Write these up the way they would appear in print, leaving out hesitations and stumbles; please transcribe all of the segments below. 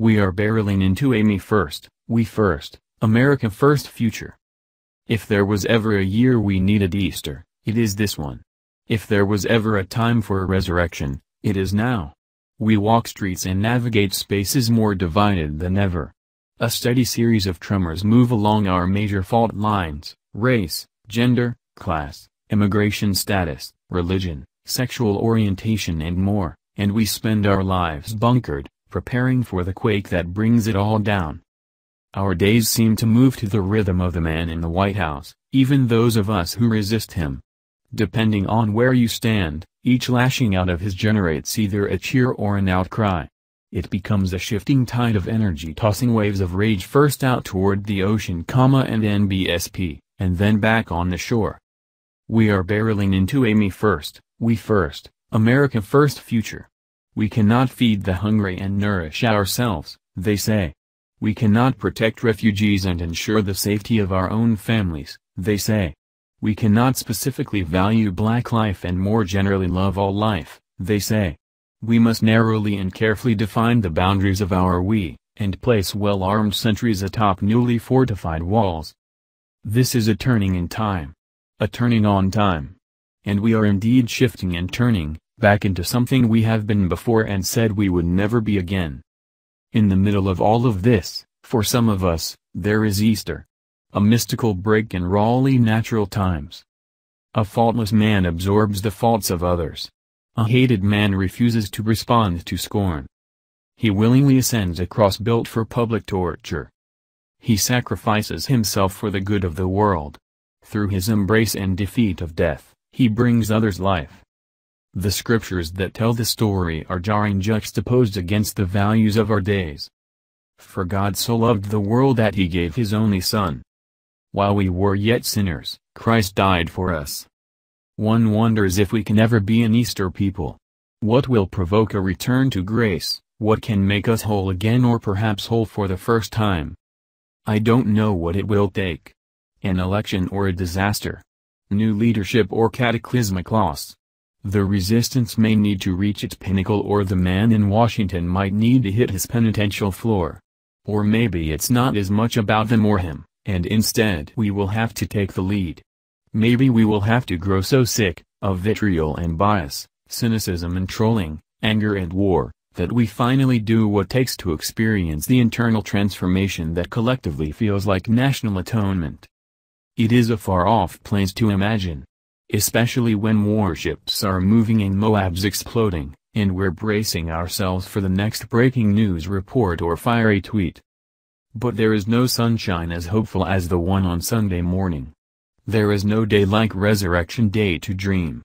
We are barreling into a me first, we first, America first future. If there was ever a year we needed Easter, it is this one. If there was ever a time for a resurrection, it is now. We walk streets and navigate spaces more divided than ever. A steady series of tremors move along our major fault lines: race, gender, class, immigration status, religion, sexual orientation and more, and we spend our lives bunkered, preparing for the quake that brings it all down. Our days seem to move to the rhythm of the man in the White House, even those of us who resist him. Depending on where you stand, each lashing out of his generates either a cheer or an outcry. It becomes a shifting tide of energy tossing waves of rage first out toward the ocean, and NBSP, and then back on the shore. We are barreling into a me first, we first, America first future. We cannot feed the hungry and nourish ourselves, they say. We cannot protect refugees and ensure the safety of our own families, they say. We cannot specifically value black life and more generally love all life, they say. We must narrowly and carefully define the boundaries of our we, and place well-armed sentries atop newly fortified walls. This is a turning in time. A turning on time. And we are indeed shifting and turning, back into something we have been before and said we would never be again. In the middle of all of this, for some of us, there is Easter. A mystical break in rawly natural times. A faultless man absorbs the faults of others. A hated man refuses to respond to scorn. He willingly ascends a cross built for public torture. He sacrifices himself for the good of the world. Through his embrace and defeat of death, he brings others life. The scriptures that tell the story are jarring, juxtaposed against the values of our days. For God so loved the world that he gave his only Son. While we were yet sinners, Christ died for us. One wonders if we can ever be an Easter people. What will provoke a return to grace, what can make us whole again, or perhaps whole for the first time? I don't know what it will take. An election or a disaster. New leadership or cataclysmic loss. The resistance may need to reach its pinnacle, or the man in Washington might need to hit his penitential floor. Or maybe it's not as much about them or him, and instead we will have to take the lead. Maybe we will have to grow so sick of vitriol and bias, cynicism and trolling, anger and war, that we finally do what takes to experience the internal transformation that collectively feels like national atonement. It is a far-off place to imagine. Especially when warships are moving and Moab's exploding, and we're bracing ourselves for the next breaking news report or fiery tweet. But there is no sunshine as hopeful as the one on Sunday morning. There is no day like Resurrection Day to dream.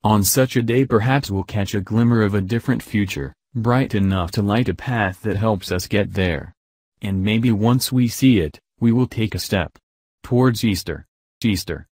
On such a day perhaps we'll catch a glimmer of a different future, bright enough to light a path that helps us get there. And maybe once we see it, we will take a step towards Easter. Easter.